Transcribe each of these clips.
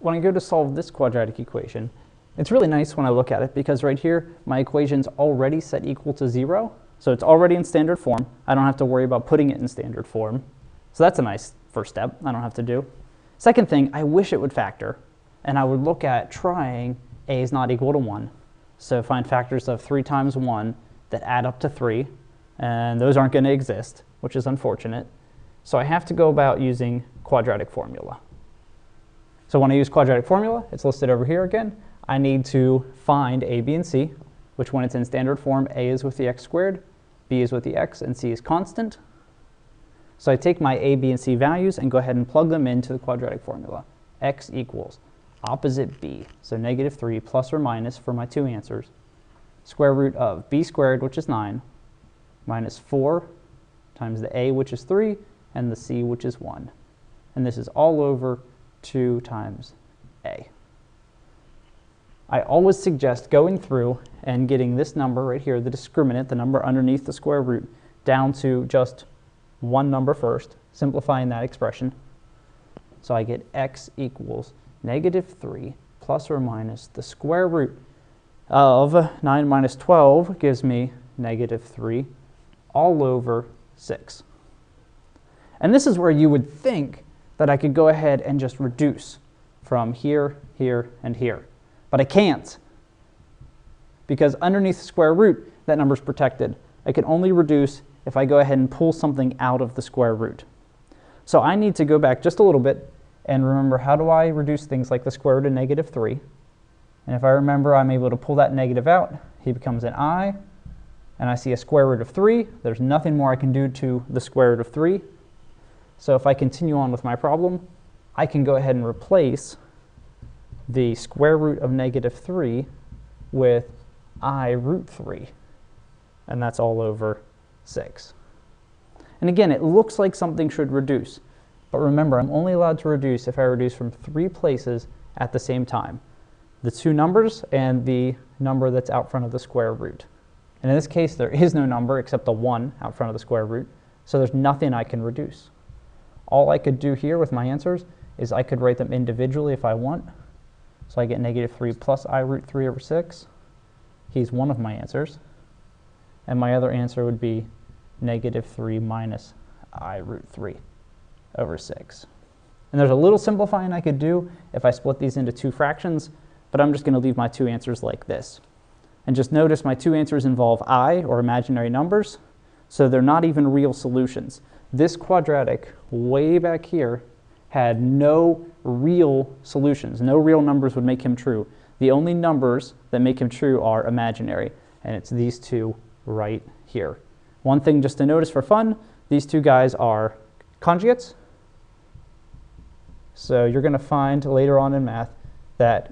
when I go to solve this quadratic equation, it's really nice when I look at it because right here, my equation's already set equal to 0. So it's already in standard form. I don't have to worry about putting it in standard form. So that's a nice first step I don't have to do. Second thing, I wish it would factor. And I would look at trying a is not equal to 1. So find factors of 3 times 1 that add up to 3. And those aren't going to exist, which is unfortunate. So I have to go about using quadratic formula. So when I use quadratic formula, it's listed over here again. I need to find a, b, and c, which when it's in standard form, a is with the x squared, b is with the x, and c is constant. So I take my a, b, and c values and go ahead and plug them into the quadratic formula. X equals opposite b, so negative 3 plus or minus for my two answers, square root of b squared, which is 9, minus 4 times the a, which is 3, and the c, which is 1. And this is all over 2 times a. I always suggest going through and getting this number right here, the discriminant, the number underneath the square root, down to just one number first, simplifying that expression. So I get x equals negative 3 plus or minus the square root of 9 minus 12 gives me negative 3 all over 6. And this is where you would think that I could go ahead and just reduce from here, here, and here. But I can't, because underneath the square root, that number is protected. I can only reduce if I go ahead and pull something out of the square root. So I need to go back just a little bit and remember, how do I reduce things like the square root of negative 3? And if I remember, I'm able to pull that negative out. He becomes an I, and I see a square root of 3. There's nothing more I can do to the square root of 3. So if I continue on with my problem, I can go ahead and replace the square root of negative 3 with I root 3. And that's all over 6. And again, it looks like something should reduce. But remember, I'm only allowed to reduce if I reduce from 3 places at the same time. The two numbers and the number that's out front of the square root. And in this case, there is no number except the 1 out front of the square root. So there's nothing I can reduce. All I could do here with my answers is I could write them individually if I want. So I get negative 3 plus I root 3 over 6. He's one of my answers. And my other answer would be negative 3 minus I root 3 over 6. And there's a little simplifying I could do if I split these into 2 fractions, but I'm just going to leave my 2 answers like this. And just notice my 2 answers involve I, or imaginary numbers, so they're not even real solutions. This quadratic way back here had no real solutions. No real numbers would make him true. The only numbers that make him true are imaginary, and it's these two right here. One thing just to notice for fun, these two guys are conjugates. So you're going to find later on in math that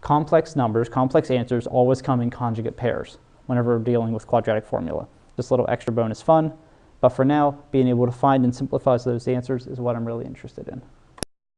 complex numbers, complex answers, always come in conjugate pairs whenever we're dealing with quadratic formula. This little extra bonus fun. But for now, being able to find and simplify those answers is what I'm really interested in.